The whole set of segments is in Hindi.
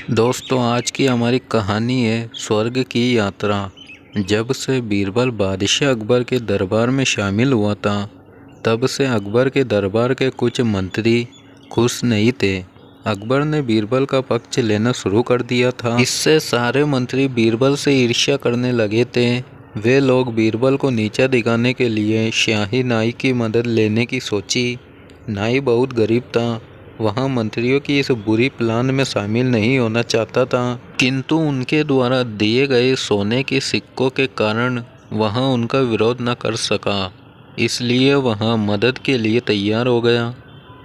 दोस्तों, आज की हमारी कहानी है स्वर्ग की यात्रा। जब से बीरबल बादशाह अकबर के दरबार में शामिल हुआ था, तब से अकबर के दरबार के कुछ मंत्री खुश नहीं थे। अकबर ने बीरबल का पक्ष लेना शुरू कर दिया था। इससे सारे मंत्री बीरबल से ईर्ष्या करने लगे थे। वे लोग बीरबल को नीचा दिखाने के लिए शाही नाई की मदद लेने की सोची। नाई बहुत गरीब था, वहाँ मंत्रियों की इस बुरी प्लान में शामिल नहीं होना चाहता था, किंतु उनके द्वारा दिए गए सोने के सिक्कों के कारण वहाँ उनका विरोध न कर सका, इसलिए वहाँ मदद के लिए तैयार हो गया।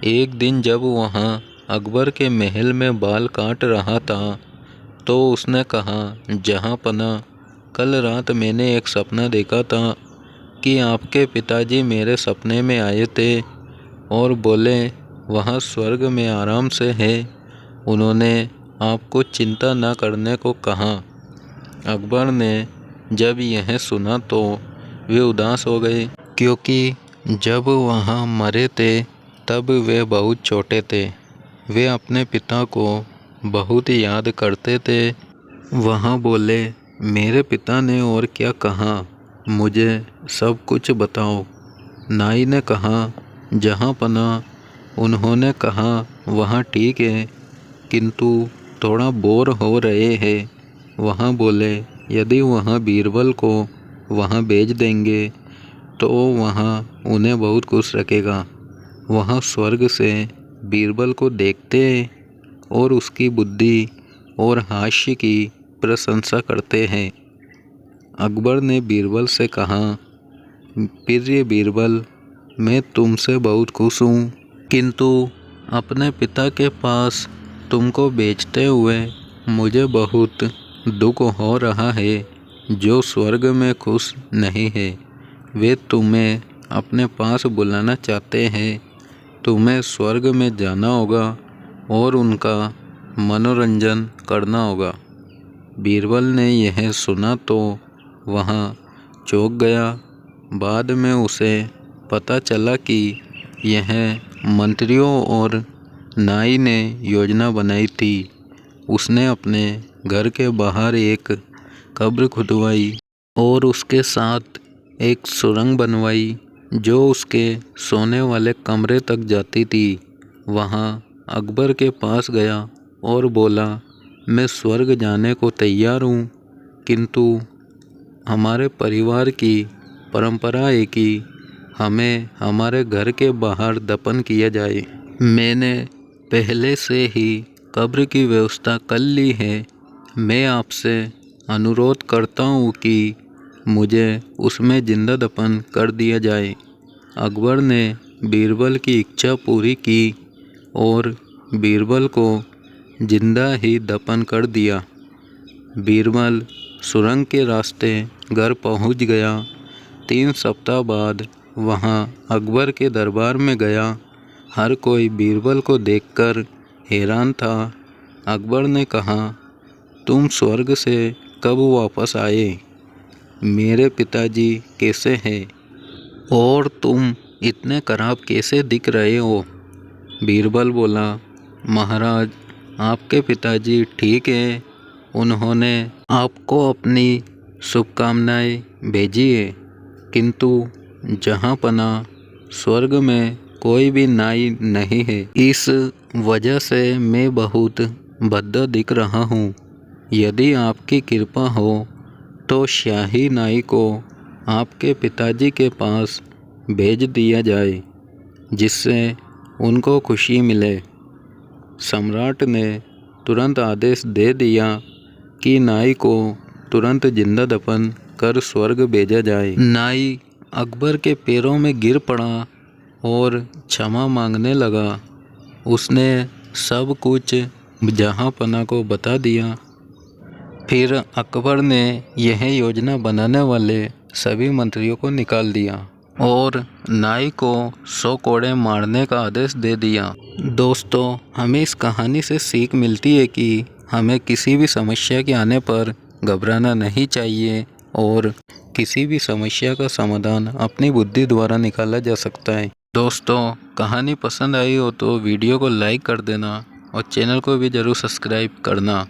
एक दिन जब वहाँ अकबर के महल में बाल काट रहा था, तो उसने कहा, जहाँपना, कल रात मैंने एक सपना देखा था कि आपके पिताजी मेरे सपने में आए थे और बोले वहाँ स्वर्ग में आराम से है। उन्होंने आपको चिंता न करने को कहा। अकबर ने जब यह सुना तो वे उदास हो गए, क्योंकि जब वहाँ मरे थे तब वे बहुत छोटे थे। वे अपने पिता को बहुत याद करते थे। वहाँ बोले, मेरे पिता ने और क्या कहा, मुझे सब कुछ बताओ। नाई ने कहा, जहाँपना, उन्होंने कहा वहाँ ठीक है, किंतु थोड़ा बोर हो रहे हैं। वहाँ बोले, यदि वहाँ बीरबल को वहाँ भेज देंगे तो वहाँ उन्हें बहुत खुश रखेगा। वहाँ स्वर्ग से बीरबल को देखते और उसकी बुद्धि और हास्य की प्रशंसा करते हैं। अकबर ने बीरबल से कहा, प्रिय बीरबल, मैं तुमसे बहुत खुश हूँ, किंतु अपने पिता के पास तुमको बेचते हुए मुझे बहुत दुख हो रहा है, जो स्वर्ग में खुश नहीं है। वे तुम्हें अपने पास बुलाना चाहते हैं। तुम्हें स्वर्ग में जाना होगा और उनका मनोरंजन करना होगा। बीरबल ने यह सुना तो वहाँ चौंक गया। बाद में उसे पता चला कि यह मंत्रियों और नाई ने योजना बनाई थी। उसने अपने घर के बाहर एक कब्र खुदवाई और उसके साथ एक सुरंग बनवाई जो उसके सोने वाले कमरे तक जाती थी। वहाँ अकबर के पास गया और बोला, मैं स्वर्ग जाने को तैयार हूँ, किंतु हमारे परिवार की परंपरा है कि हमें हमारे घर के बाहर दफन किया जाए। मैंने पहले से ही कब्र की व्यवस्था कर ली है। मैं आपसे अनुरोध करता हूँ कि मुझे उसमें जिंदा दफन कर दिया जाए। अकबर ने बीरबल की इच्छा पूरी की और बीरबल को जिंदा ही दफन कर दिया। बीरबल सुरंग के रास्ते घर पहुँच गया। 3 सप्ताह बाद वहाँ अकबर के दरबार में गया। हर कोई बीरबल को देखकर हैरान था। अकबर ने कहा, तुम स्वर्ग से कब वापस आए? मेरे पिताजी कैसे हैं? और तुम इतने खराब कैसे दिख रहे हो? बीरबल बोला, महाराज, आपके पिताजी ठीक हैं। उन्होंने आपको अपनी शुभकामनाएं भेजी है, किंतु जहाँपना, स्वर्ग में कोई भी नाई नहीं है। इस वजह से मैं बहुत भद्दा दिख रहा हूँ। यदि आपकी कृपा हो तो शाही नाई को आपके पिताजी के पास भेज दिया जाए, जिससे उनको खुशी मिले। सम्राट ने तुरंत आदेश दे दिया कि नाई को तुरंत जिंदा दफन कर स्वर्ग भेजा जाए। नाई अकबर के पैरों में गिर पड़ा और क्षमा मांगने लगा। उसने सब कुछ जहाँपना को बता दिया। फिर अकबर ने यह योजना बनाने वाले सभी मंत्रियों को निकाल दिया और नाई को 100 कोड़े मारने का आदेश दे दिया। दोस्तों, हमें इस कहानी से सीख मिलती है कि हमें किसी भी समस्या के आने पर घबराना नहीं चाहिए और किसी भी समस्या का समाधान अपनी बुद्धि द्वारा निकाला जा सकता है। दोस्तों, कहानी पसंद आई हो तो वीडियो को लाइक कर देना और चैनल को भी ज़रूर सब्सक्राइब करना।